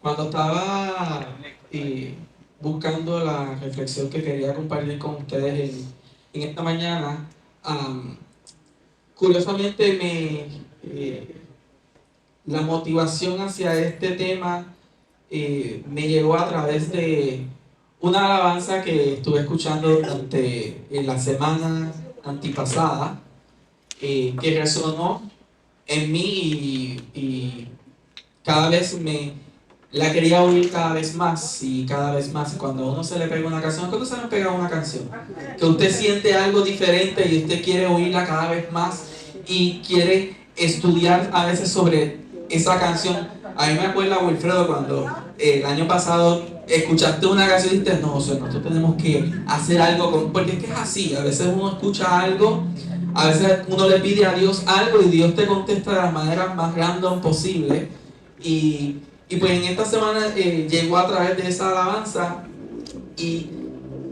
Cuando estaba buscando la reflexión que quería compartir con ustedes en esta mañana, am, curiosamente la motivación hacia este tema me llegó a través de una alabanza que estuve escuchando durante en la semana antipasada, que resonó en mí y cada vez la quería oír cada vez más y cada vez más. Cuando a uno se le pega una canción, ¿cuándo se le pega una canción? Que usted siente algo diferente y usted quiere oírla cada vez más y quiere estudiar a veces sobre esa canción. A mí me acuerda, Wilfredo, cuando el año pasado escuchaste una canción y dijiste, no, José, nosotros tenemos que hacer algo con... Porque es que es así, a veces uno escucha algo, a veces uno le pide a Dios algo y Dios te contesta de la manera más random posible. Y pues en esta semana llegó a través de esa alabanza y,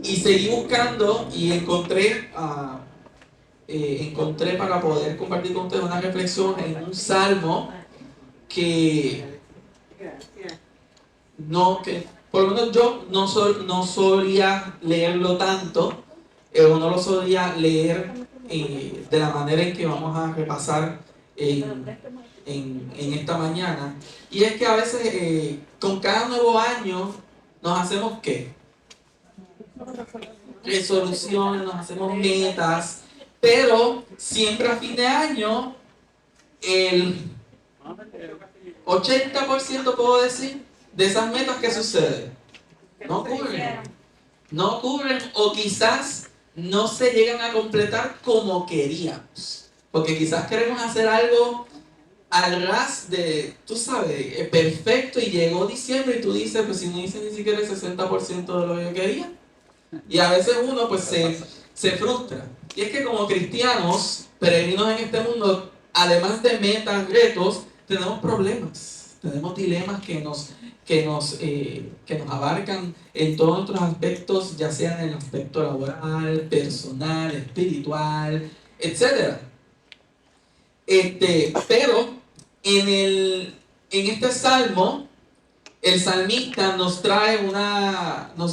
y seguí buscando y encontré para poder compartir con ustedes una reflexión en un salmo que que por lo menos yo no solía leerlo tanto, o no lo solía leer de la manera en que vamos a repasar en esta mañana. Y es que a veces con cada nuevo año nos hacemos ¿qué? Resoluciones, nos hacemos metas, pero siempre a fin de año el 80% puedo decir de esas metas que sucede no ocurren, no ocurren o quizás no se llegan a completar como queríamos, porque quizás queremos hacer algo al ras de, tú sabes, perfecto, y llegó diciembre y tú dices, pues si no hice ni siquiera el 60% de lo que yo quería. Y a veces uno pues se frustra. Y es que como cristianos, peregrinos en este mundo, además de metas, retos, tenemos problemas, tenemos dilemas que nos abarcan en todos nuestros aspectos, ya sea en el aspecto laboral, personal, espiritual, etcétera. Pero en este salmo, el salmista nos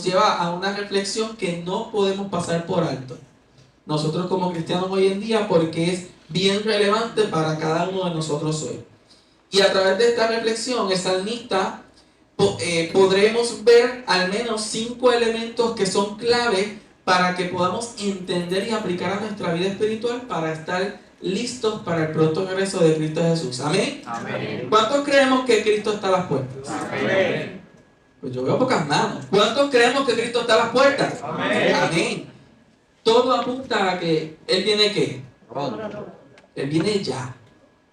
lleva a una reflexión que no podemos pasar por alto. Nosotros como cristianos hoy en día, porque es bien relevante para cada uno de nosotros hoy. Y a través de esta reflexión, el salmista podremos ver al menos 5 elementos que son clave para que podamos entender y aplicar a nuestra vida espiritual para estar listos para el pronto regreso de Cristo Jesús. ¿Amén? Amén. ¿Cuántos creemos que Cristo está a las puertas? Amén. Pues yo veo pocas manos. ¿Cuántos creemos que Cristo está a las puertas? Amén. Amén. Todo apunta a que Él viene ¿qué? Él viene ya.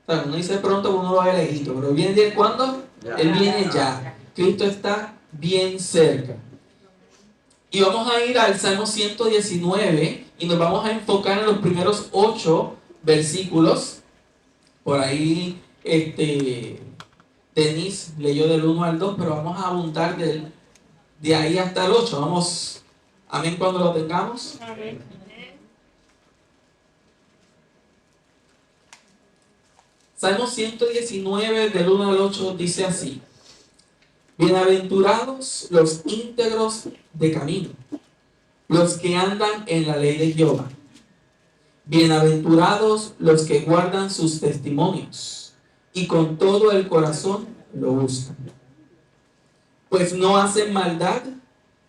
O sea, uno dice pronto, uno lo ve lejito, pero ¿viene cuándo? Él viene ya. Cristo está bien cerca. Y vamos a ir al Salmo 119 y nos vamos a enfocar en los primeros 8 versículos. Por ahí, Denise leyó del 1 al 2, pero vamos a abundar de ahí hasta el 8. Vamos, amén, cuando lo tengamos. Amén. Salmo 119 del 1 al 8 dice así: bienaventurados los íntegros de camino, los que andan en la ley de Jehová. Bienaventurados los que guardan sus testimonios y con todo el corazón lo buscan. Pues no hacen maldad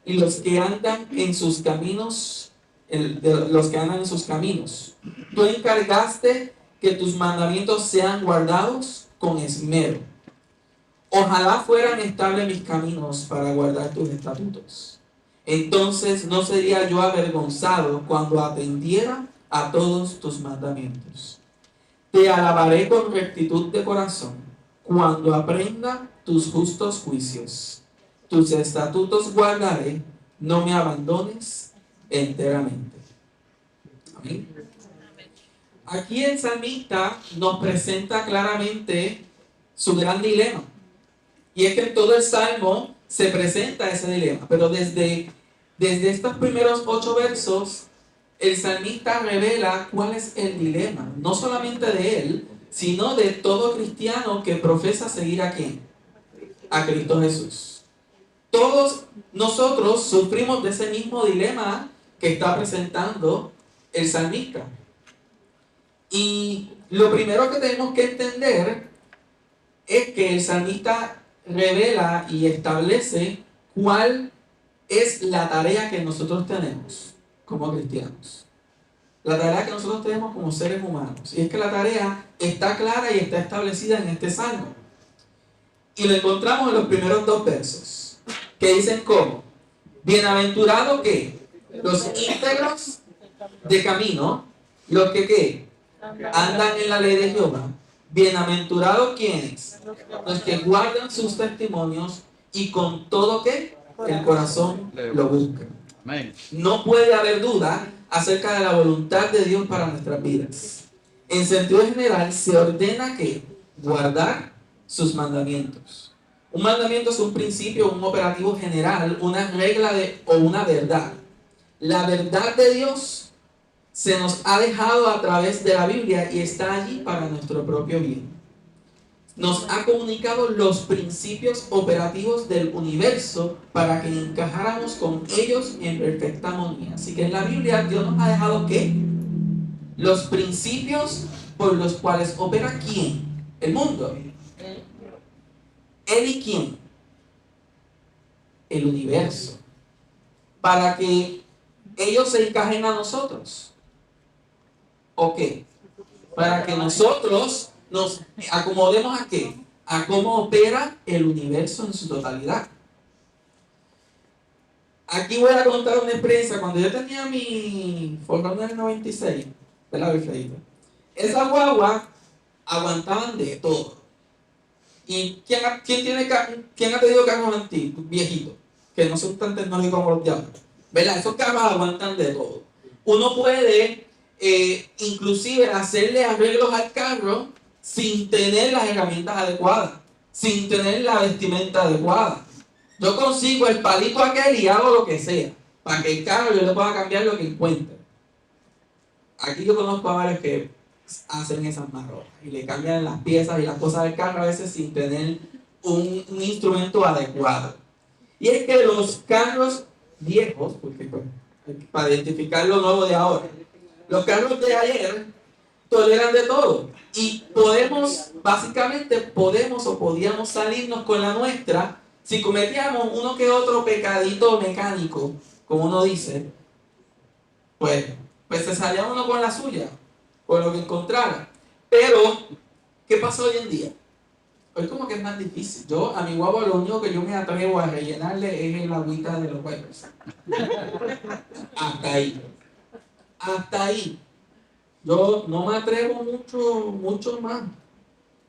y los que andan en sus caminos, los que andan en sus caminos. Tú encargaste que tus mandamientos sean guardados con esmero. Ojalá fueran estables mis caminos para guardar tus estatutos. Entonces no sería yo avergonzado cuando atendiera a todos tus mandamientos. Te alabaré con rectitud de corazón cuando aprenda tus justos juicios. Tus estatutos guardaré, no me abandones enteramente. Amén. Aquí el salmista nos presenta claramente su gran dilema. Y es que en todo el Salmo se presenta ese dilema. Pero desde estos primeros 8 versos, el salmista revela cuál es el dilema. No solamente de él, sino de todo cristiano que profesa seguir a quién. a Cristo Jesús. Todos nosotros sufrimos de ese mismo dilema que está presentando el salmista. Y lo primero que tenemos que entender es que el salmista revela y establece cuál es la tarea que nosotros tenemos como cristianos. La tarea que nosotros tenemos como seres humanos. Y es que la tarea está clara y está establecida en este salmo. Y lo encontramos en los primeros 2 versos, que dicen como: bienaventurado que los íntegros de camino, los que ¿qué? Andan en la ley de Jehová. Bienaventurados quienes, los que guardan sus testimonios y con todo ¿qué? El corazón lo buscan. No puede haber duda acerca de la voluntad de Dios para nuestras vidas. En sentido general, se ordena que guardar sus mandamientos. Un mandamiento es un principio, un operativo general, una regla o una verdad. La verdad de Dios se nos ha dejado a través de la Biblia y está allí para nuestro propio bien. Nos ha comunicado los principios operativos del universo para que encajáramos con ellos en perfecta armonía. Así que en la Biblia Dios nos ha dejado ¿qué? Los principios por los cuales opera ¿quién? El mundo. ¿Él y quién? El universo. Para que ellos se encajen a nosotros. ¿O qué? Para que nosotros nos acomodemos ¿a qué? A cómo opera el universo en su totalidad. Aquí voy a contar una experiencia. Cuando yo tenía mi Ford del 96, ¿verdad, Wilfredito? Esas guaguas aguantaban de todo. ¿Y quién ha tenido carros antiguos, viejitos, que no son tan tecnológicos como los de ahora? ¿Verdad? Esos carros aguantan de todo. Uno puede inclusive hacerle arreglos al carro sin tener las herramientas adecuadas, sin tener la vestimenta adecuada. Yo consigo el palito aquel y hago lo que sea, para que el carro yo le pueda cambiar lo que encuentre. Aquí yo conozco a varios que hacen esas marronas y le cambian las piezas y las cosas del carro a veces sin tener un instrumento adecuado. Y es que los carros viejos, porque pues, para identificar lo nuevo de ahora, los carros de ayer toleran de todo. Y podíamos salirnos con la nuestra si cometíamos uno que otro pecadito mecánico, como uno dice, pues se salía uno con la suya, con lo que encontrara. Pero, ¿qué pasa hoy en día? Hoy como que es más difícil. Yo a mi guagua lo único que yo me atrevo a rellenarle es el agüita de los wipers. Hasta ahí. Hasta ahí. Yo no me atrevo mucho más.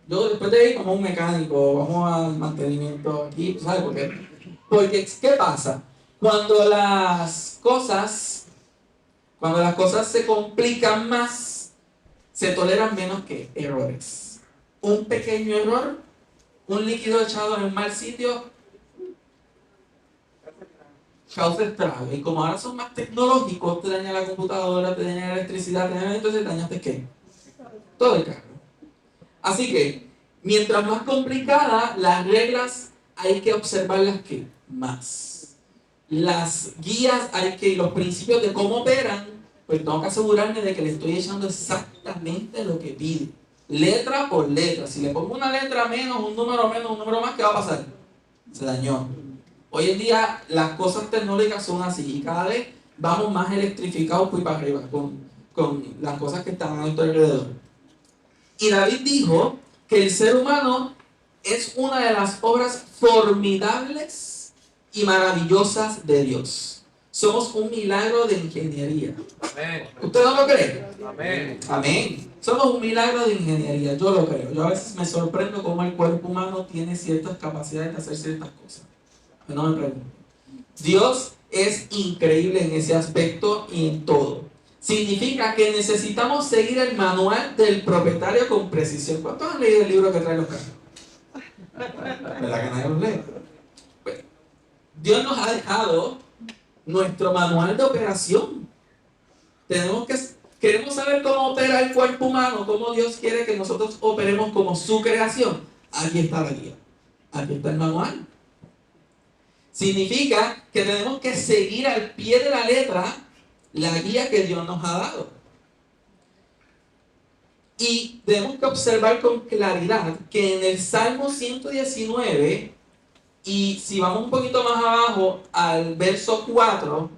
Yo después de ahí como un mecánico, vamos al mantenimiento aquí, ¿sabes por qué? Porque, ¿qué pasa? Cuando las cosas se complican más, se toleran menos que errores. Un pequeño error, un líquido echado en el mal sitio, causa estrago. Y como ahora son más tecnológicos, te daña la computadora, te daña la electricidad, entonces dañaste ¿qué? Todo el carro. Así que, mientras más complicada, las reglas hay que observarlas ¿qué? Más. Las guías los principios de cómo operan, pues tengo que asegurarme de que le estoy echando exactamente lo que pide. Letra por letra. Si le pongo una letra menos, un número más, ¿qué va a pasar? Se dañó. Hoy en día las cosas tecnológicas son así y cada vez vamos más electrificados y para arriba con las cosas que están a nuestro alrededor. Y David dijo que el ser humano es una de las obras formidables y maravillosas de Dios. Somos un milagro de ingeniería. Amén. ¿Usted no lo cree? Amén. Amén. Somos un milagro de ingeniería, yo lo creo. Yo a veces me sorprendo cómo el cuerpo humano tiene ciertas capacidades de hacer ciertas cosas. No me pregunto. Dios es increíble en ese aspecto y en todo. Significa que necesitamos seguir el manual del propietario con precisión. ¿Cuántos han leído el libro que trae los carros? ¿Verdad que nadie los lee? Pues, Dios nos ha dejado nuestro manual de operación. Queremos saber cómo opera el cuerpo humano, cómo Dios quiere que nosotros operemos como su creación. Aquí está la guía. Aquí está el manual. Significa que tenemos que seguir al pie de la letra la guía que Dios nos ha dado. Y tenemos que observar con claridad que en el Salmo 119, y si vamos un poquito más abajo al verso 4,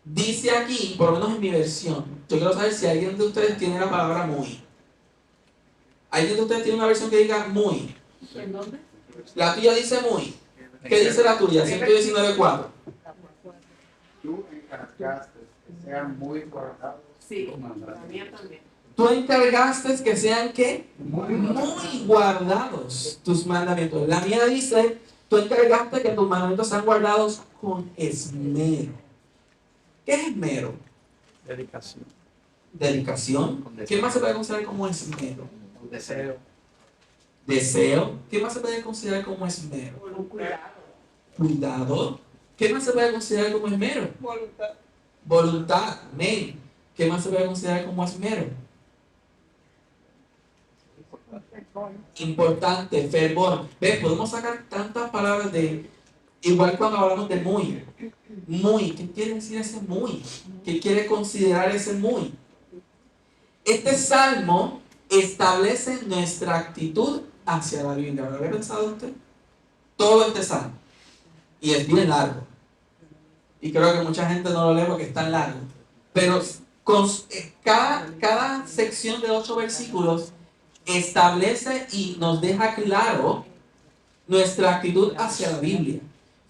dice aquí, por lo menos en mi versión, yo quiero saber si alguien de ustedes tiene la palabra muy. ¿Alguien de ustedes tiene una versión que diga muy? ¿En dónde? La tuya dice muy. ¿Qué dice la tuya? 119.4. Tú encargaste que sean muy guardados. Sí, la mía también. Tú encargaste que sean ¿qué? Muy Muy guardados tus mandamientos. La mía dice, tú encargaste que tus mandamientos sean guardados con esmero. ¿Qué es esmero? Dedicación. Dedicación. ¿Qué más se puede considerar como esmero? Deseo. Deseo. ¿Qué más se puede considerar como esmero? Un cuidado. Cuidado. ¿Qué más se puede considerar como esmero? Voluntad. Voluntad. Amén. ¿Qué más se puede considerar como esmero? Importante, fervor. ¿Ves? Podemos sacar tantas palabras de... Igual cuando hablamos de muy. Muy. ¿Qué quiere decir ese muy? ¿Qué quiere considerar ese muy? Este salmo establece nuestra actitud hacia la Biblia. ¿Lo había pensado usted? Todo este salmo. Y es bien largo. Y creo que mucha gente no lo lee porque es tan largo. Pero cada sección de 8 versículos establece y nos deja claro nuestra actitud hacia la Biblia.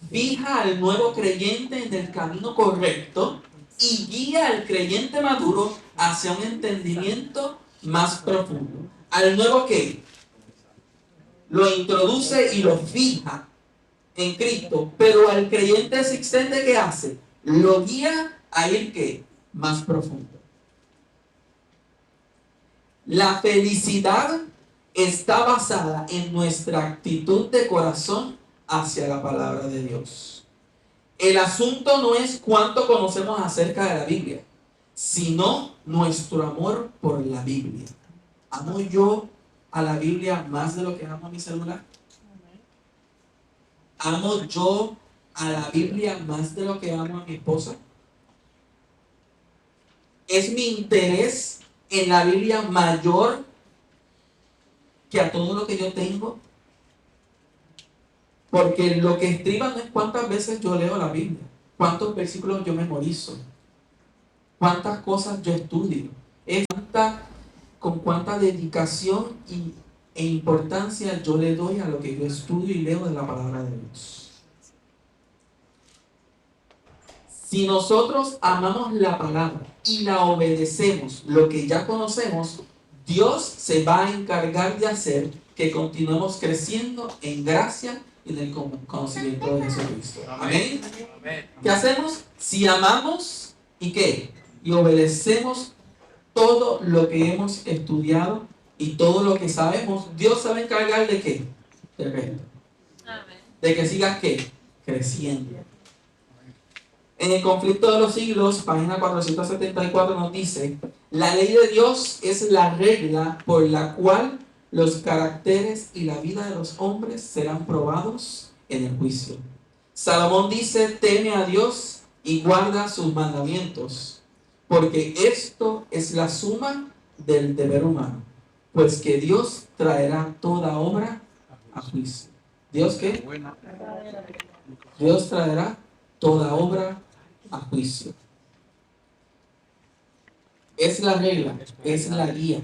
Fija al nuevo creyente en el camino correcto y guía al creyente maduro hacia un entendimiento más profundo. Al nuevo que lo introduce y lo fija en Cristo, pero al creyente existente, ¿qué hace? Lo guía a ir ¿qué? Más profundo. La felicidad está basada en nuestra actitud de corazón hacia la palabra de Dios. El asunto no es cuánto conocemos acerca de la Biblia, sino nuestro amor por la Biblia. ¿Amo yo a la Biblia más de lo que amo a mi celular? ¿Amo yo a la Biblia más de lo que amo a mi esposa? ¿Es mi interés en la Biblia mayor que a todo lo que yo tengo? Porque lo que estriba no es cuántas veces yo leo la Biblia, cuántos versículos yo memorizo, cuántas cosas yo estudio, es con cuánta dedicación e importancia yo le doy a lo que yo estudio y leo de la palabra de Dios. Si nosotros amamos la palabra y la obedecemos, lo que ya conocemos, Dios se va a encargar de hacer que continuemos creciendo en gracia y en el conocimiento de Jesucristo. Amén. ¿Qué hacemos? Si amamos y ¿qué? Y obedecemos todo lo que hemos estudiado y todo lo que sabemos, Dios se va a encargar de ¿qué? Del resto. De que sigas ¿qué? Creciendo. En el conflicto de los siglos, página 474 nos dice, la ley de Dios es la regla por la cual los caracteres y la vida de los hombres serán probados en el juicio. Salomón dice, teme a Dios y guarda sus mandamientos, porque esto es la suma del deber humano, pues que Dios traerá toda obra a juicio. ¿Dios qué? Dios traerá toda obra a juicio. Es la regla, es la guía.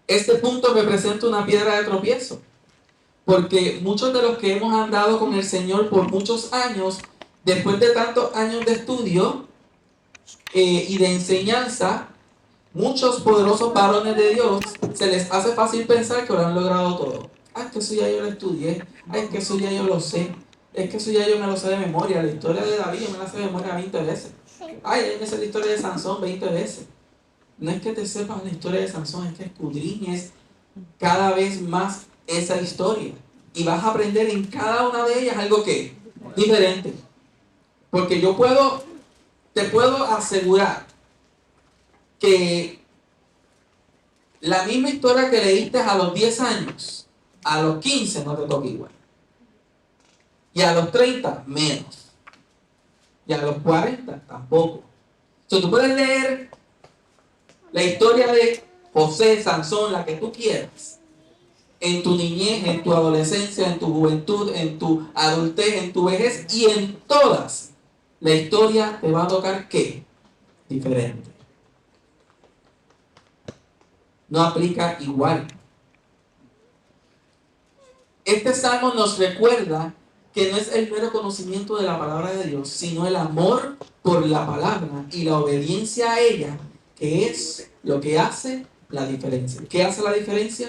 Este punto representa una piedra de tropiezo, porque muchos de los que hemos andado con el Señor por muchos años, después de tantos años de estudio y de enseñanza, muchos poderosos varones de Dios, se les hace fácil pensar que lo han logrado todo. Ah, es que eso ya yo lo estudié, ah, es que eso ya yo lo sé, es que eso ya yo me lo sé de memoria, la historia de David yo me la sé de memoria 20 veces. Ay, yo me sé la historia de Sansón 20 veces. No es que te sepas la historia de Sansón, es que escudriñes cada vez más esa historia. Y vas a aprender en cada una de ellas algo que diferente. Porque te puedo asegurar que la misma historia que leíste a los 10 años, A los 15 no te toca igual. Y a los 30 menos. Y a los 40 tampoco. Entonces tú puedes leer la historia de José, Sansón, la que tú quieras. En tu niñez, en tu adolescencia, en tu juventud, en tu adultez, en tu vejez y en todas. La historia te va a tocar ¿qué? Diferente. No aplica igual. Este salmo nos recuerda que no es el mero conocimiento de la palabra de Dios, sino el amor por la palabra y la obediencia a ella, que es lo que hace la diferencia. ¿Qué hace la diferencia?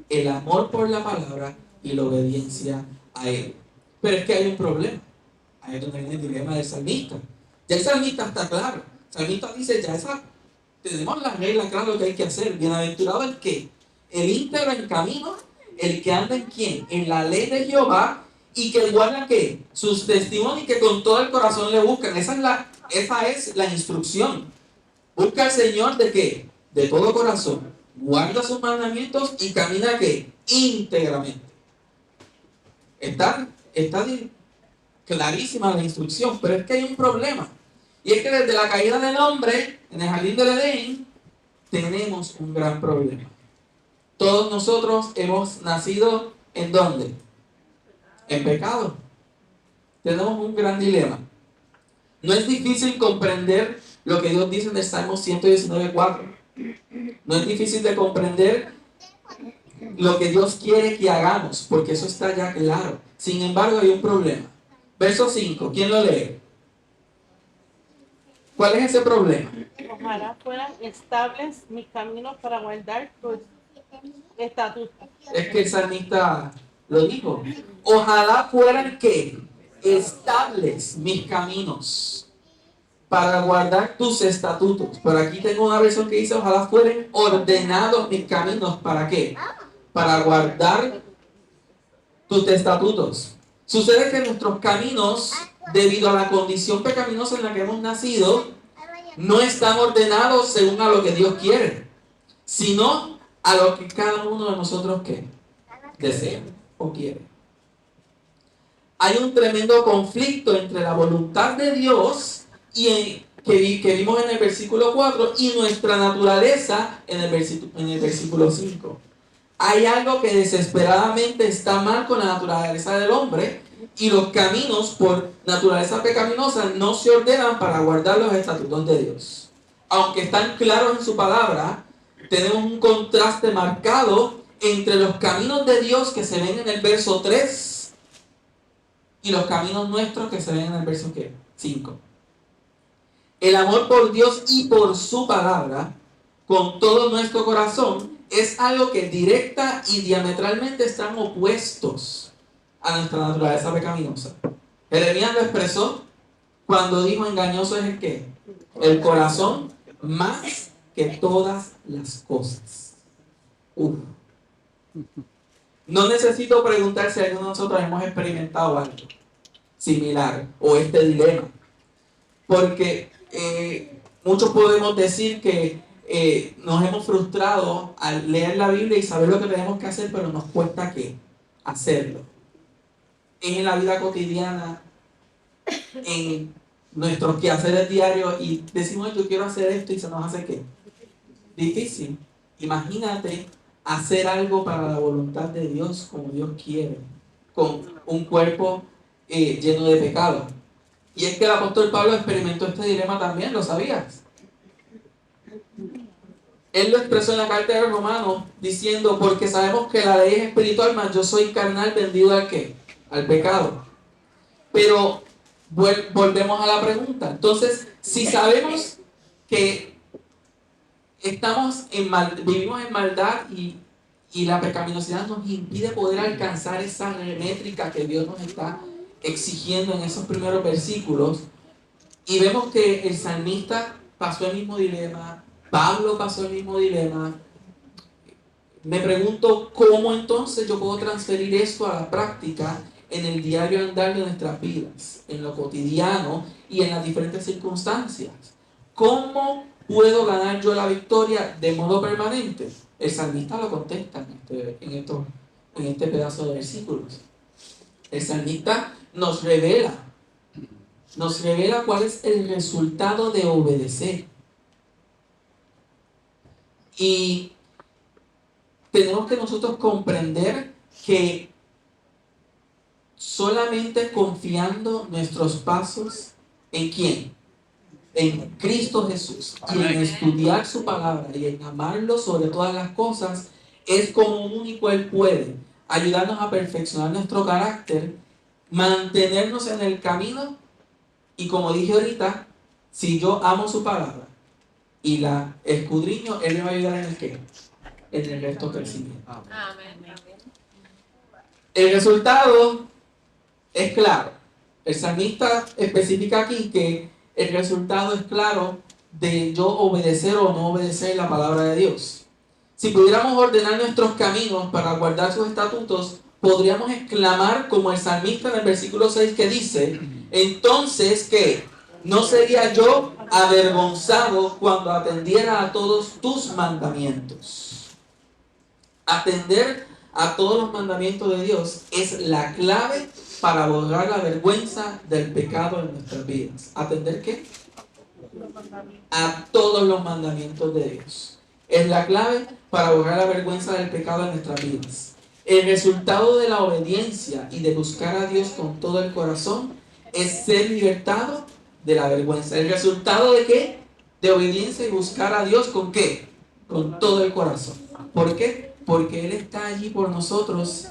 El amor por la palabra y la obediencia a ella. Pero es que hay un problema. Ahí es donde viene el dilema del salmista. Ya el salmista está claro. El salmista dice, tenemos las reglas claras, lo que hay que hacer. Bienaventurado el que, el íntegro en camino, el que anda en quién, en la ley de Jehová, y que guarda ¿qué? Sus testimonios y que con todo el corazón le buscan. Esa es la instrucción. Busca al Señor ¿de qué? De todo corazón. Guarda sus mandamientos y camina ¿qué? Íntegramente. Está clarísima la instrucción, pero es que hay un problema. Y es que desde la caída del hombre en el jardín del Edén, tenemos un gran problema. Todos nosotros hemos nacido ¿en dónde? En pecado. Tenemos un gran dilema. No es difícil comprender lo que Dios dice en el Salmo 119:4. No es difícil de comprender lo que Dios quiere que hagamos, porque eso está ya claro. Sin embargo, hay un problema. Verso 5, ¿quién lo lee? ¿Cuál es ese problema? Ojalá fueran estables mis caminos para guardar tus estatutos. Es que el salmista lo dijo. Ojalá fueran ¿qué? Estables mis caminos para guardar tus estatutos. Por aquí tengo una versión que dice ojalá fueran ordenados mis caminos. ¿Para qué? Para guardar tus estatutos. Sucede que nuestros caminos, debido a la condición pecaminosa en la que hemos nacido, no están ordenados según a lo que Dios quiere, sino a lo que cada uno de nosotros ¿qué? Desea o quiere. Hay un tremendo conflicto entre la voluntad de Dios que vimos en el versículo 4 y nuestra naturaleza en el versículo 5. Hay algo que desesperadamente está mal con la naturaleza del hombre y los caminos por naturaleza pecaminosa no se ordenan para guardar los estatutos de Dios. Aunque están claros en su palabra, tenemos un contraste marcado entre los caminos de Dios que se ven en el verso 3 y los caminos nuestros que se ven en el verso 5. El amor por Dios y por su palabra con todo nuestro corazón es algo que directa y diametralmente están opuestos a nuestra naturaleza pecaminosa. Jeremías lo expresó cuando dijo engañoso es el ¿qué? El corazón más que todas las cosas. No necesito preguntar si alguno de nosotros hemos experimentado algo similar o este dilema, porque muchos podemos decir que nos hemos frustrado al leer la Biblia y saber lo que tenemos que hacer, pero nos cuesta ¿qué? Hacerlo. En la vida cotidiana, en nuestros quehaceres diarios, y decimos yo quiero hacer esto y se nos hace ¿qué? Difícil. Imagínate hacer algo para la voluntad de Dios como Dios quiere, con un cuerpo lleno de pecado. Y es que el apóstol Pablo experimentó este dilema también, ¿lo sabías? Él lo expresó en la carta de los Romanos diciendo, porque sabemos que la ley es espiritual, mas yo soy carnal vendido ¿al qué? Al pecado. Pero volvemos a la pregunta. Entonces, si sabemos que vivimos en maldad y la pecaminosidad nos impide poder alcanzar esa métrica que Dios nos está exigiendo en esos primeros versículos, y vemos que el salmista pasó el mismo dilema, Pablo pasó el mismo dilema, me pregunto cómo entonces yo puedo transferir esto a la práctica en el diario andar de nuestras vidas, en lo cotidiano y en las diferentes circunstancias. ¿Cómo puedo ganar yo la victoria de modo permanente? El salmista lo contesta en en este pedazo de versículos. El salmista nos revela cuál es el resultado de obedecer. Y tenemos que nosotros comprender que solamente confiando nuestros pasos en ¿quién? En Cristo Jesús. Y en estudiar su palabra y en amarlo sobre todas las cosas, es como único Él puede ayudarnos a perfeccionar nuestro carácter, mantenernos en el camino y, como dije ahorita, si yo amo su palabra y la escudriño, Él me va a ayudar en el ¿qué? En el resto crecimiento. Amén. El resultado es claro. El salmista especifica aquí que el resultado es claro de yo obedecer o no obedecer la palabra de Dios. Si pudiéramos ordenar nuestros caminos para guardar sus estatutos, podríamos exclamar como el salmista en el versículo 6 que dice, entonces ¿qué? ¿No sería yo avergonzado cuando atendiera a todos tus mandamientos? Atender a todos los mandamientos de Dios es la clave para borrar la vergüenza del pecado en nuestras vidas. ¿Atender qué? A todos los mandamientos de Dios. Es la clave para borrar la vergüenza del pecado en nuestras vidas. El resultado de la obediencia y de buscar a Dios con todo el corazón es ser libertado de la vergüenza. ¿El resultado de qué? De obediencia y buscar a Dios ¿con qué? Con todo el corazón. ¿Por qué? Porque Él está allí por nosotros,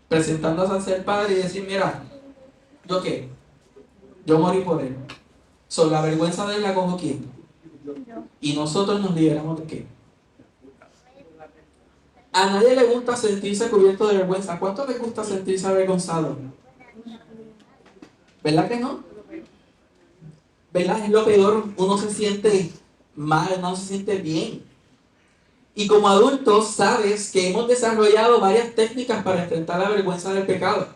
presentándose a ser Padre y decir, mira, ¿yo qué? Yo morí por Él. ¿Sobre la vergüenza de Él la cojo quién? Y nosotros nos liberamos de qué? A nadie le gusta sentirse cubierto de vergüenza. ¿Cuánto le gusta sentirse avergonzado? ¿Verdad que no? ¿Verdad? Es lo peor. Uno se siente mal, no se siente bien. Y como adultos sabes que hemos desarrollado varias técnicas para enfrentar la vergüenza del pecado.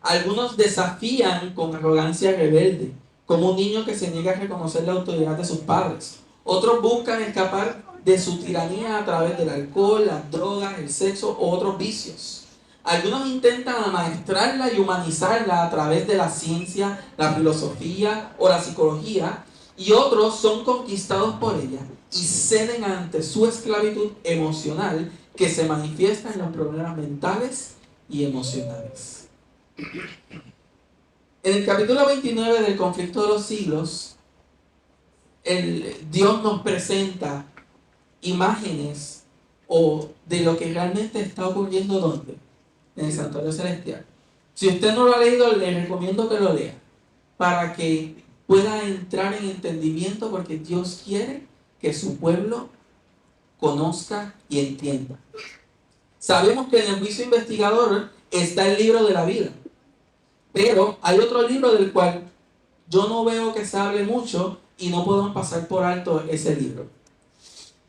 Algunos desafían con arrogancia rebelde, como un niño que se niega a reconocer la autoridad de sus padres. Otros buscan escapar de su tiranía a través del alcohol, las drogas, el sexo o otros vicios. Algunos intentan amaestrarla y humanizarla a través de la ciencia, la filosofía o la psicología, y otros son conquistados por ella y ceden ante su esclavitud emocional que se manifiesta en los problemas mentales y emocionales. En el capítulo 29 del conflicto de los siglos, Dios nos presenta imágenes o de lo que realmente está ocurriendo ¿dónde? En el santuario celestial. Si usted no lo ha leído, le recomiendo que lo lea para que pueda entrar en entendimiento, porque Dios quiere que su pueblo conozca y entienda. Sabemos que en el juicio investigador está el libro de la vida, pero hay otro libro del cual yo no veo que se hable mucho y no podemos pasar por alto ese libro.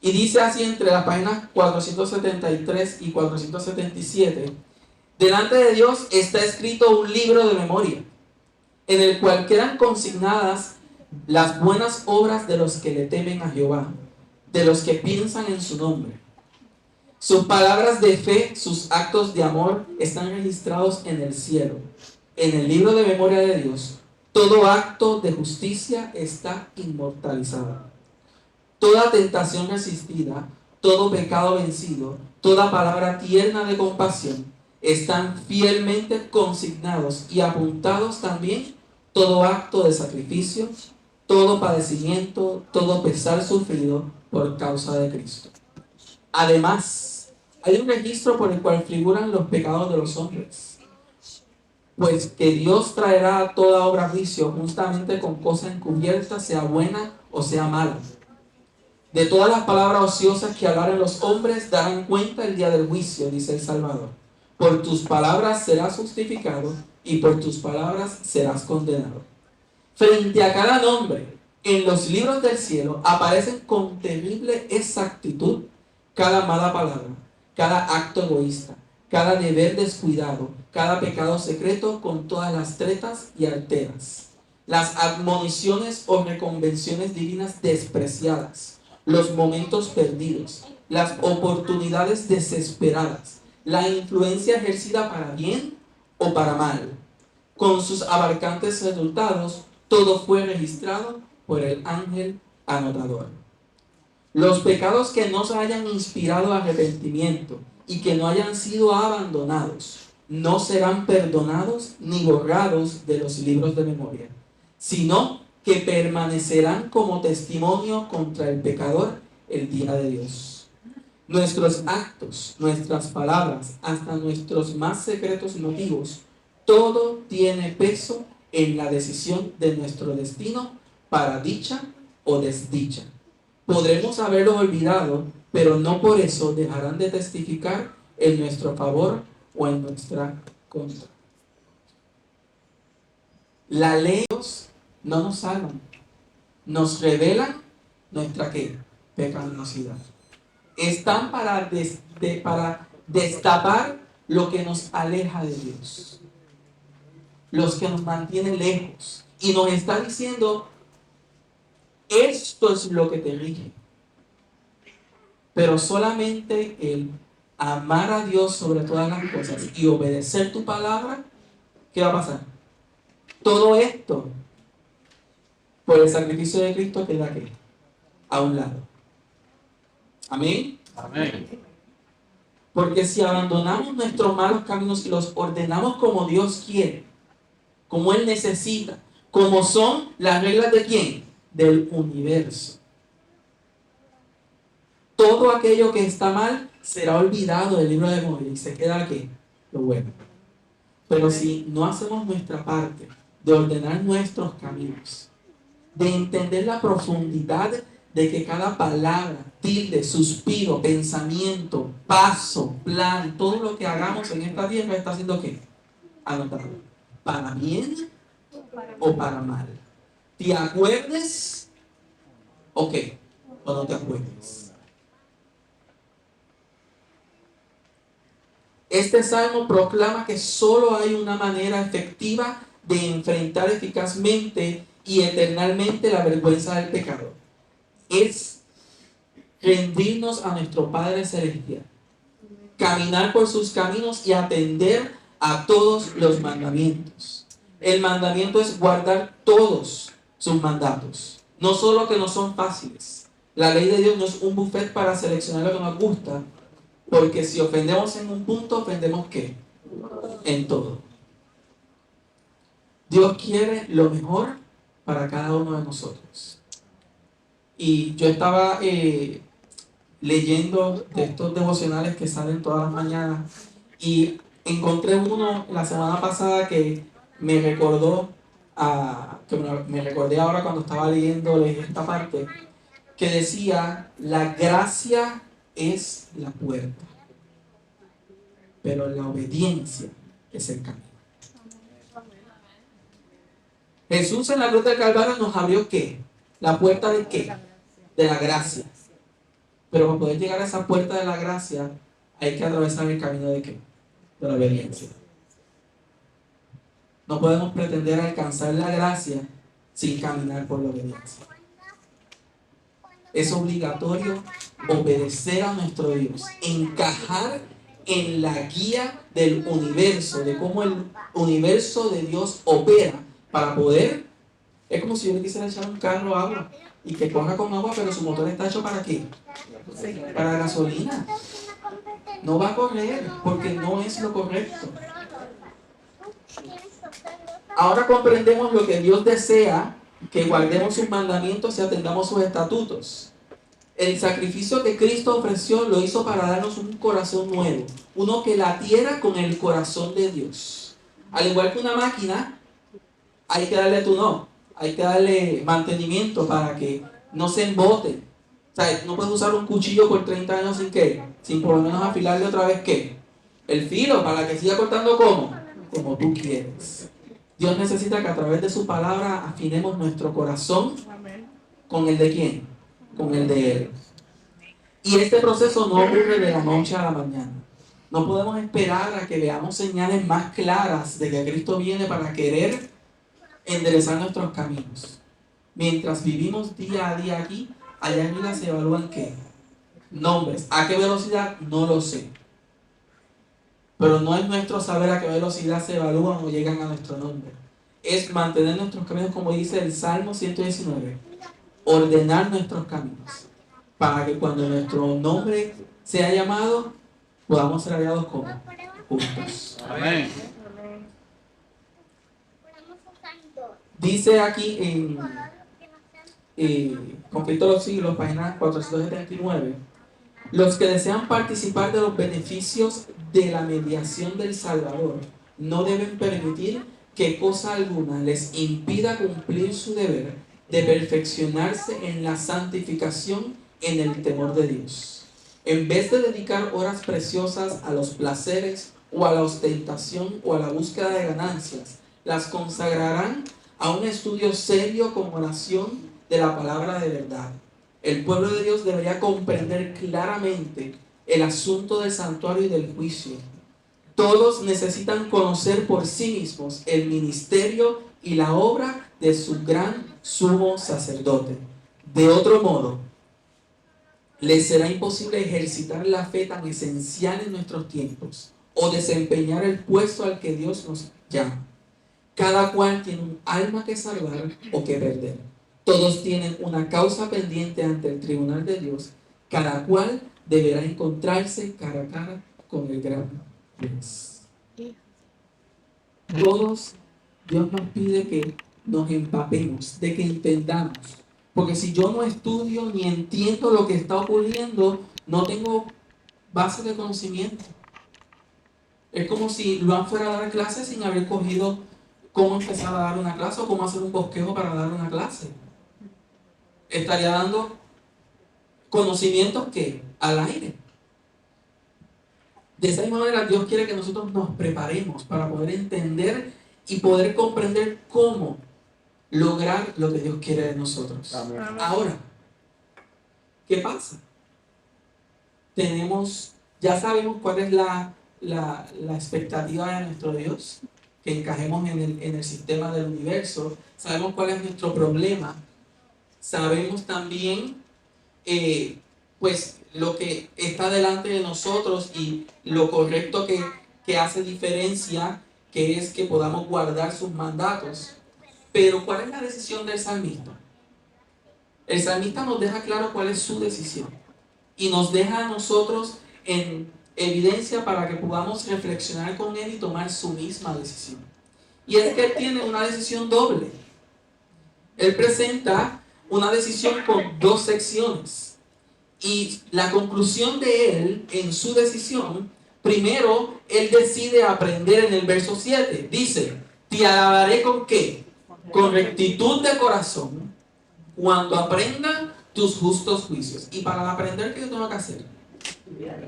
Y dice así entre las páginas 473 y 477, delante de Dios está escrito un libro de memoria, en el cual quedan consignadas las buenas obras de los que le temen a Jehová, de los que piensan en su nombre. Sus palabras de fe, sus actos de amor están registrados en el cielo. En el libro de memoria de Dios, todo acto de justicia está inmortalizado. Toda tentación resistida, todo pecado vencido, toda palabra tierna de compasión, están fielmente consignados y apuntados también todo acto de sacrificio, todo padecimiento, todo pesar sufrido por causa de Cristo. Además, hay un registro por el cual figuran los pecados de los hombres, pues que Dios traerá toda obra a juicio juntamente con cosa encubierta, sea buena o sea mala. De todas las palabras ociosas que hablaren los hombres darán cuenta el día del juicio, dice el Salvador. Por tus palabras serás justificado y por tus palabras serás condenado. Frente a cada nombre en los libros del cielo aparecen con terrible exactitud cada mala palabra, cada acto egoísta, cada deber descuidado, cada pecado secreto con todas las tretas y alteras, las admoniciones o reconvenciones divinas despreciadas, los momentos perdidos, las oportunidades desesperadas, la influencia ejercida para bien o para mal. Con sus abarcantes resultados, todo fue registrado por el ángel anotador. Los pecados que no se hayan inspirado arrepentimiento y que no hayan sido abandonados, no serán perdonados ni borrados de los libros de memoria, sino que permanecerán como testimonio contra el pecador el día de Dios. Nuestros actos, nuestras palabras, hasta nuestros más secretos motivos, todo tiene peso en la decisión de nuestro destino para dicha o desdicha. Podremos haberlo olvidado, pero no por eso dejarán de testificar en nuestro favor o en nuestra contra. La ley de Dios no nos salva, nos revela nuestra ¿qué? Pecaminosidad. Están para destapar lo que nos aleja de Dios, los que nos mantienen lejos, y nos está diciendo: esto es lo que te rige. Pero solamente el amar a Dios sobre todas las cosas y obedecer tu palabra, ¿qué va a pasar? Todo esto, por el sacrificio de Cristo, queda aquí, a un lado. Amén. Amén. Porque si abandonamos nuestros malos caminos y los ordenamos como Dios quiere, como Él necesita, como son las reglas de ¿quién? Del universo. Todo aquello que está mal será olvidado del libro de memoria y se queda aquí, lo bueno. Pero si no hacemos nuestra parte de ordenar nuestros caminos, de entender la profundidad de que cada palabra, tilde, suspiro, pensamiento, paso, plan, todo lo que hagamos en esta tierra está haciendo ¿qué? Anotado. ¿Para bien o para mal? ¿Te acuerdes o qué? ¿O no te acuerdes? Este salmo proclama que solo hay una manera efectiva de enfrentar eficazmente y eternamente la vergüenza del pecado. Es rendirnos a nuestro Padre Celestial, caminar por sus caminos y atender a todos los mandamientos. El mandamiento es guardar todos sus mandatos, no solo que no son fáciles. La ley de Dios no es un buffet para seleccionar lo que nos gusta, porque si ofendemos en un punto, ofendemos ¿qué? En todo. Dios quiere lo mejor para cada uno de nosotros. Y yo estaba leyendo de estos devocionales que salen todas las mañanas y encontré uno la semana pasada que me recordó que me recordé ahora cuando estaba leyéndoles esta parte, que decía: la gracia es la puerta, pero la obediencia es el camino. Jesús en la cruz del Calvario nos abrió ¿qué? La puerta de ¿qué? De la gracia. Pero para poder llegar a esa puerta de la gracia hay que atravesar el camino de ¿qué? De la obediencia. No podemos pretender alcanzar la gracia sin caminar por la obediencia. Es obligatorio obedecer a nuestro Dios, encajar en la guía del universo, de cómo el universo de Dios opera para poder. Es como si yo le quisiera echar un carro a agua y que corra con agua, pero su motor está hecho ¿para qué? Para gasolina. No va a correr porque no es lo correcto. Ahora comprendemos lo que Dios desea, que guardemos sus mandamientos y atendamos sus estatutos. El sacrificio que Cristo ofreció lo hizo para darnos un corazón nuevo, uno que latiera con el corazón de Dios. Al igual que una máquina, hay que darle hay que darle mantenimiento para que no se embote. O sea, no puedes usar un cuchillo por 30 años sin ¿qué? Sin por lo menos afilarle otra vez ¿qué? El filo, para que siga cortando ¿cómo? Como tú quieres. Dios necesita que a través de su palabra afinemos nuestro corazón con el de ¿quién? Con el de Él. Y este proceso no ocurre de la noche a la mañana. No podemos esperar a que veamos señales más claras de que Cristo viene para querer enderezar nuestros caminos. Mientras vivimos día a día aquí, allá arriba se evalúan ¿qué? Nombres. ¿A qué velocidad? No lo sé. Pero no es nuestro saber a qué velocidad se evalúan o llegan a nuestro nombre. Es mantener nuestros caminos, como dice el Salmo 119, ordenar nuestros caminos, para que cuando nuestro nombre sea llamado, podamos ser hallados como justos. Amén. Dice aquí en Conflicto de los Siglos, página 479, los que desean participar de los beneficios de la mediación del Salvador no deben permitir que cosa alguna les impida cumplir su deber de perfeccionarse en la santificación en el temor de Dios. En vez de dedicar horas preciosas a los placeres o a la ostentación o a la búsqueda de ganancias, las consagrarán a un estudio serio con oración de la palabra de verdad. El pueblo de Dios debería comprender claramente el asunto del santuario y del juicio. Todos necesitan conocer por sí mismos el ministerio y la obra de su gran sumo sacerdote. De otro modo, les será imposible ejercitar la fe tan esencial en nuestros tiempos o desempeñar el puesto al que Dios nos llama. Cada cual tiene un alma que salvar o que perder. Todos tienen una causa pendiente ante el tribunal de Dios. Cada cual deberá encontrarse cara a cara con el gran juez. Todos, Dios nos pide que nos empapemos, de que entendamos. Porque si yo no estudio ni entiendo lo que está ocurriendo, no tengo base de conocimiento. Es como si Luan fuera a dar clases sin haber cogido cómo empezar a dar una clase o cómo hacer un bosquejo para dar una clase. Estaría dando conocimientos que al aire. De esa misma manera, Dios quiere que nosotros nos preparemos para poder entender y poder comprender cómo lograr lo que Dios quiere de nosotros. Amén. Ahora, ¿qué pasa? Ya sabemos cuál es la expectativa de nuestro Dios, que encajemos en el sistema del universo. Sabemos cuál es nuestro problema. Sabemos también pues lo que está delante de nosotros y lo correcto que hace diferencia, que es que podamos guardar sus mandatos. Pero ¿cuál es la decisión del salmista? El salmista nos deja claro cuál es su decisión y nos deja a nosotros en evidencia para que podamos reflexionar con él y tomar su misma decisión. Y es que él tiene una decisión doble. Él presenta una decisión con dos secciones. Y la conclusión de él en su decisión, primero, él decide aprender en el verso 7. Dice, te alabaré ¿con qué? Con rectitud de corazón, cuando aprenda tus justos juicios. Y para aprender, ¿qué yo tengo que hacer?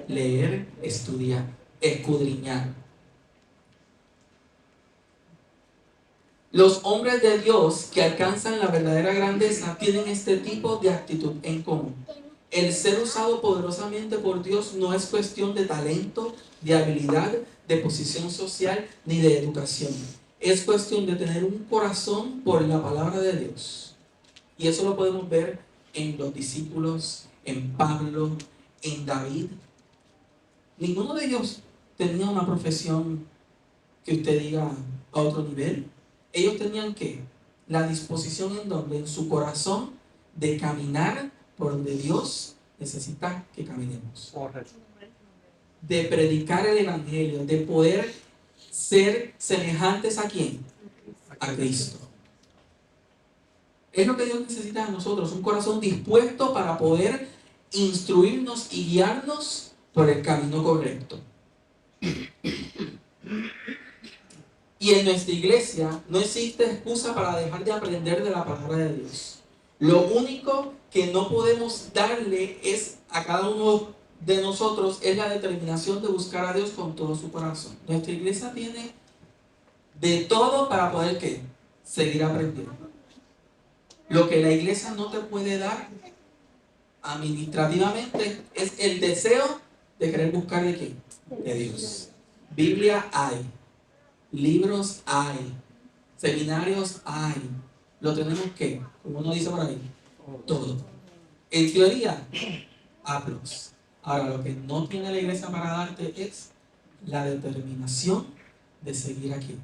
Leer, estudiar, escudriñar. Los hombres de Dios que alcanzan la verdadera grandeza tienen este tipo de actitud en común. El ser usado poderosamente por Dios no es cuestión de talento, de habilidad, de posición social ni de educación. Es cuestión de tener un corazón por la palabra de Dios. Y eso lo podemos ver en los discípulos, en Pablo, en David. Ninguno de ellos tenía una profesión que usted diga a otro nivel. Ellos tenían que la disposición en su corazón de caminar por donde Dios necesita que caminemos. De predicar el evangelio, de poder ser semejantes a ¿quién? A Cristo. Es lo que Dios necesita de nosotros, un corazón dispuesto para poder instruirnos y guiarnos por el camino correcto. Y en nuestra iglesia no existe excusa para dejar de aprender de la palabra de Dios. Lo único que no podemos darle es a cada uno de nosotros es la determinación de buscar a Dios con todo su corazón. Nuestra iglesia tiene de todo para poder ¿qué? Seguir aprendiendo. Lo que la iglesia no te puede dar administrativamente es el deseo de querer buscar de ¿quién? De Dios. Biblia hay, libros hay, seminarios hay. Lo tenemos que, como uno dice por ahí, todo. En teoría, hablos. Ahora, lo que no tiene la iglesia para darte es la determinación de seguir aquí.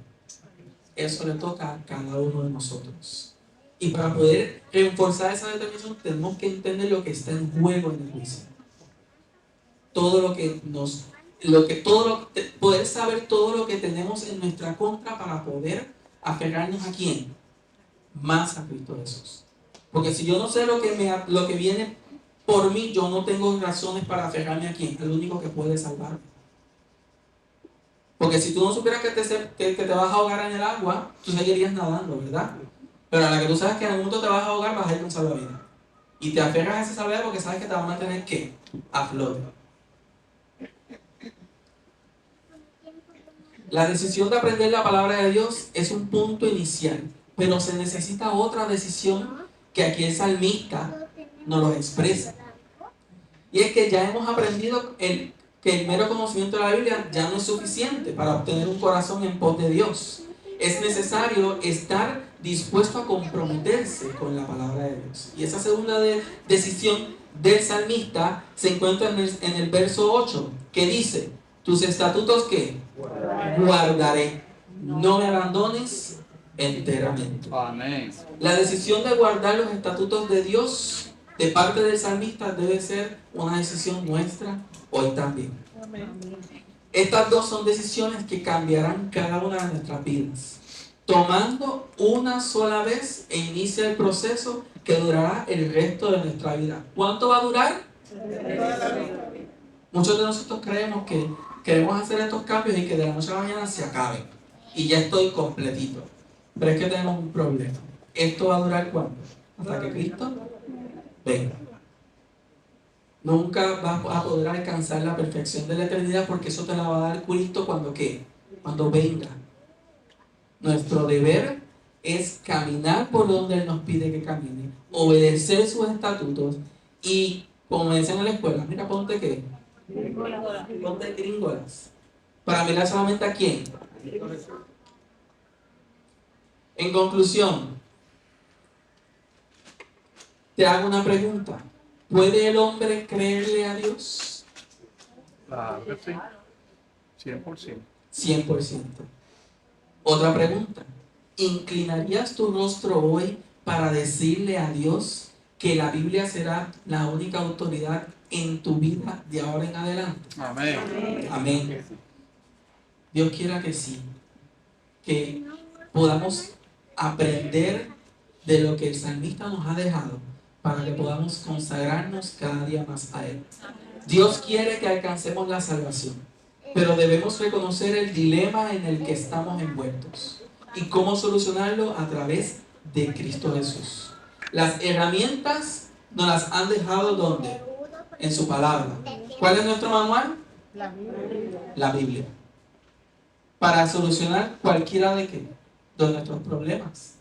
Eso le toca a cada uno de nosotros. Y para poder reforzar esa determinación tenemos que entender lo que está en juego en el juicio. Todo lo que nos, poder saber todo lo que tenemos en nuestra contra para poder aferrarnos a quién, más a Cristo Jesús. Porque si yo no sé lo que viene por mí, yo no tengo razones para aferrarme a quién, el único que puede salvarme. Porque si tú no supieras que te vas a ahogar en el agua, tú seguirías nadando, ¿verdad? Pero a la que tú sabes que en algún momento te vas a ahogar, vas a ir con salvavidas. Y te aferras a ese salvavidas porque sabes que te va a mantener ¿qué? A flote. La decisión de aprender la palabra de Dios es un punto inicial, pero se necesita otra decisión que aquí el salmista nos lo expresa. Y es que ya hemos aprendido que el mero conocimiento de la Biblia ya no es suficiente para obtener un corazón en pos de Dios. Es necesario estar dispuesto a comprometerse con la palabra de Dios. Y esa segunda decisión del salmista se encuentra en el verso 8, que dice: tus estatutos, ¿qué? Guardaré. No me abandones enteramente. Amén. La decisión de guardar los estatutos de Dios de parte del salmista debe ser una decisión nuestra hoy también. Estas dos son decisiones que cambiarán cada una de nuestras vidas. Tomando una sola vez e inicia el proceso que durará el resto de nuestra vida. ¿Cuánto va a durar? Muchos de nosotros creemos que queremos hacer estos cambios y que de la noche a la mañana se acaben. Y ya estoy completito. Pero es que tenemos un problema. ¿Esto va a durar cuánto? Hasta que Cristo venga. Nunca vas a poder alcanzar la perfección de la eternidad porque eso te la va a dar Cristo cuando ¿qué? Cuando venga. Nuestro deber es caminar por donde Él nos pide que camine, obedecer sus estatutos y, como me decían en la escuela, mira, ponte ¿qué? Ponte gringolas. Para mirar solamente a quién. En conclusión, te hago una pregunta. ¿Puede el hombre creerle a Dios? Claro que sí. 100%. 100%. Otra pregunta. ¿Inclinarías tu rostro hoy para decirle a Dios que la Biblia será la única autoridad en tu vida de ahora en adelante? Amén. Amén. Dios quiera que sí. Que podamos aprender de lo que el salmista nos ha dejado para que podamos consagrarnos cada día más a Él. Dios quiere que alcancemos la salvación, pero debemos reconocer el dilema en el que estamos envueltos y cómo solucionarlo a través de Cristo Jesús. Las herramientas nos las han dejado ¿dónde? En su palabra. ¿Cuál es nuestro manual? La Biblia. Para solucionar cualquiera de nuestros problemas.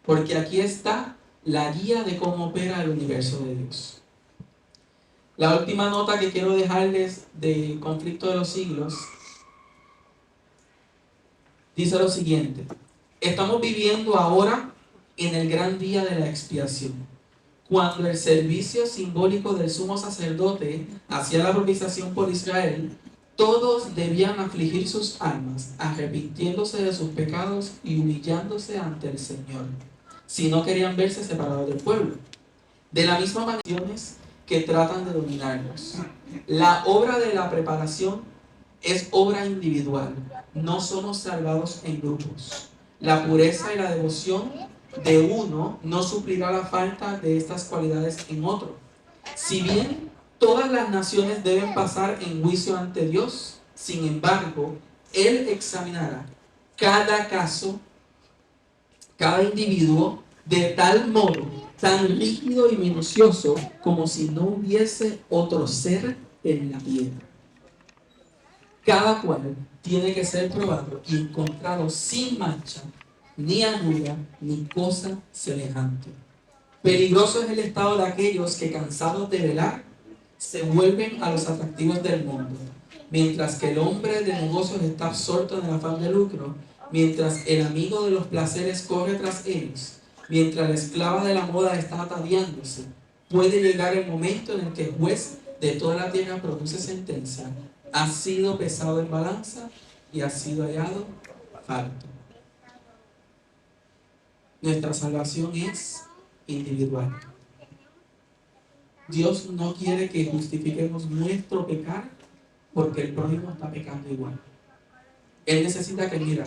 Porque aquí está la guía de cómo opera el universo de Dios. La última nota que quiero dejarles de Conflicto de los Siglos dice lo siguiente: estamos viviendo ahora en el gran día de la expiación, cuando el servicio simbólico del sumo sacerdote hacía la propiciación por Israel. Todos debían afligir sus almas, arrepintiéndose de sus pecados y humillándose ante el Señor, si no querían verse separados del pueblo. De la misma manera que tratan de dominarnos. La obra de la preparación es obra individual, no somos salvados en grupos. La pureza y la devoción de uno no suplirá la falta de estas cualidades en otro. Si bien todas las naciones deben pasar en juicio ante Dios, sin embargo, Él examinará cada caso, cada individuo, de tal modo, tan rígido y minucioso, como si no hubiese otro ser en la tierra. Cada cual tiene que ser probado y encontrado sin mancha, ni arruga, ni cosa semejante. Peligroso es el estado de aquellos que, cansados de velar, se vuelven a los atractivos del mundo, mientras que el hombre de negocios está absorto en el afán de lucro, mientras el amigo de los placeres corre tras ellos, mientras la esclava de la moda está ataviándose. Puede llegar el momento en el que el juez de toda la tierra produce sentencia ha sido pesado en balanza y ha sido hallado falto. Nuestra salvación es individual. Dios no quiere que justifiquemos nuestro pecado porque el prójimo está pecando igual. Él necesita que, mira,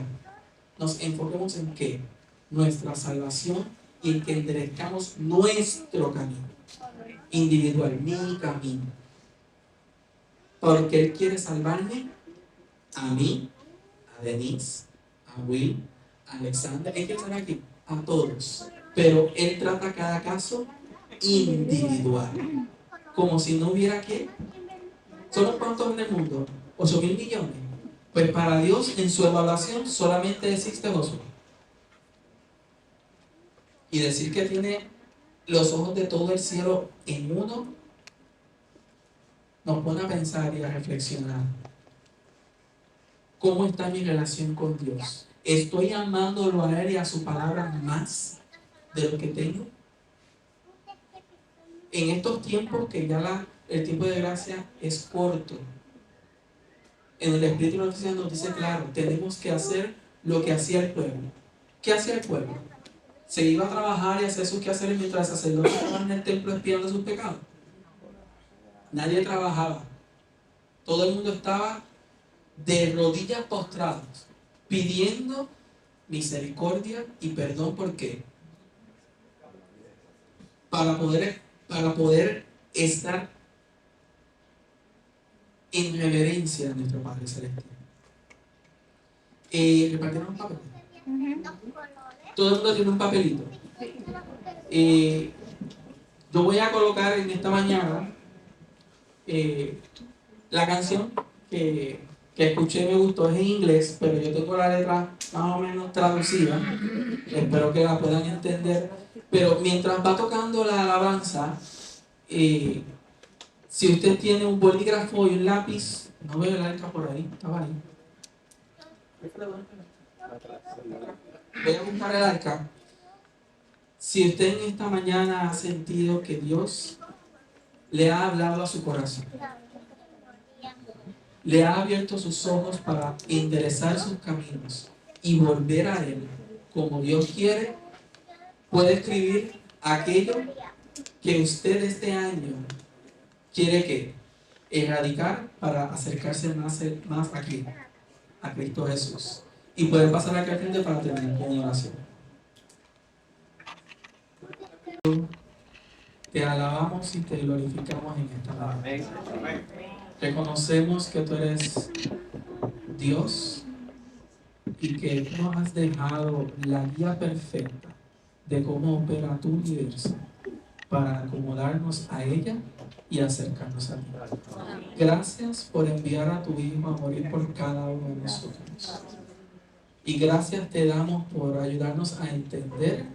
nos enfoquemos en qué, nuestra salvación, y en que enderezcamos nuestro camino individual, mi camino. Porque Él quiere salvarme a mí, a Denise, a Will, a Alexander. Él quiere salvar aquí a todos. Pero Él trata cada caso individual. Como si no hubiera que. ¿Somos cuántos en el mundo? 8.000 millones. Pues para Dios, en su evaluación, solamente existe Josué. Y decir que tiene los ojos de todo el cielo en uno, nos pone a pensar y a reflexionar. ¿Cómo está mi relación con Dios? ¿Estoy amándolo a Él y a su palabra más de lo que tengo? En estos tiempos que ya el tiempo de gracia es corto, en el Espíritu de la nos dice claro, tenemos que hacer lo que hacía el pueblo. ¿Qué hacía el pueblo? Se iba a trabajar y hacer sus quehaceres mientras el sacerdote estaba en el templo expiando sus pecados. Nadie trabajaba. Todo el mundo estaba de rodillas postrados, pidiendo misericordia y perdón. ¿Por qué? Para poder estar en reverencia a nuestro Padre Celestial. ¿Repartieron un papel? Todo el mundo tiene un papelito. Yo voy a colocar en esta mañana la canción que escuché, me gustó, es en inglés, pero yo tengo la letra más o menos traducida. Espero que la puedan entender. Pero mientras va tocando la alabanza, si usted tiene un bolígrafo y un lápiz, no veo la letra por ahí, estaba ahí. Voy a buscar el arca. Si usted en esta mañana ha sentido que Dios le ha hablado a su corazón, le ha abierto sus ojos para enderezar sus caminos y volver a Él como Dios quiere, puede escribir aquello que usted este año quiere que erradicar para acercarse más aquí, a Cristo Jesús. Y puede pasar aquí al frente para terminar con una oración. Te alabamos y te glorificamos en esta mañana. Reconocemos que tú eres Dios y que tú nos has dejado la guía perfecta de cómo opera tu universo para acomodarnos a ella y acercarnos a ti. Gracias por enviar a tu Hijo a morir por cada uno de nosotros. Y gracias te damos por ayudarnos a entender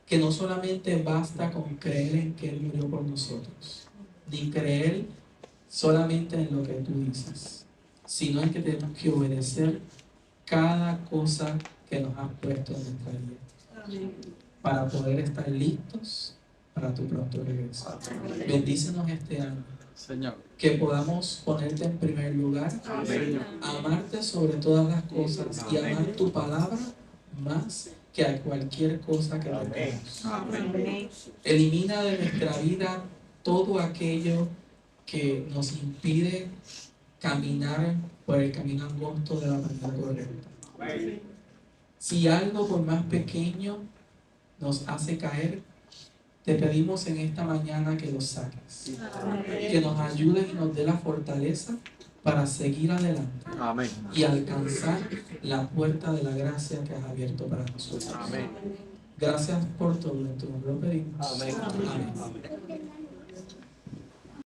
que no solamente basta con creer en que Él murió por nosotros, ni creer solamente en lo que tú dices, sino en que tenemos que obedecer cada cosa que nos has puesto en nuestra vida para poder estar listos para tu pronto regreso. Bendícenos este año, Señor. que podamos ponerte en primer lugar, Señor. amarte sobre todas las cosas y amar tu palabra más que a cualquier cosa que tengamos. Elimina de nuestra vida todo aquello que nos impide caminar por el camino angosto de la manera correcta. Si algo por más pequeño nos hace caer, te pedimos en esta mañana que lo saques, que nos ayudes y nos dé la fortaleza para seguir adelante. Amén. Y alcanzar la puerta de la gracia que has abierto para nosotros. Amén. Gracias por todo, en tu nombre lo pedimos. Amén. Amén.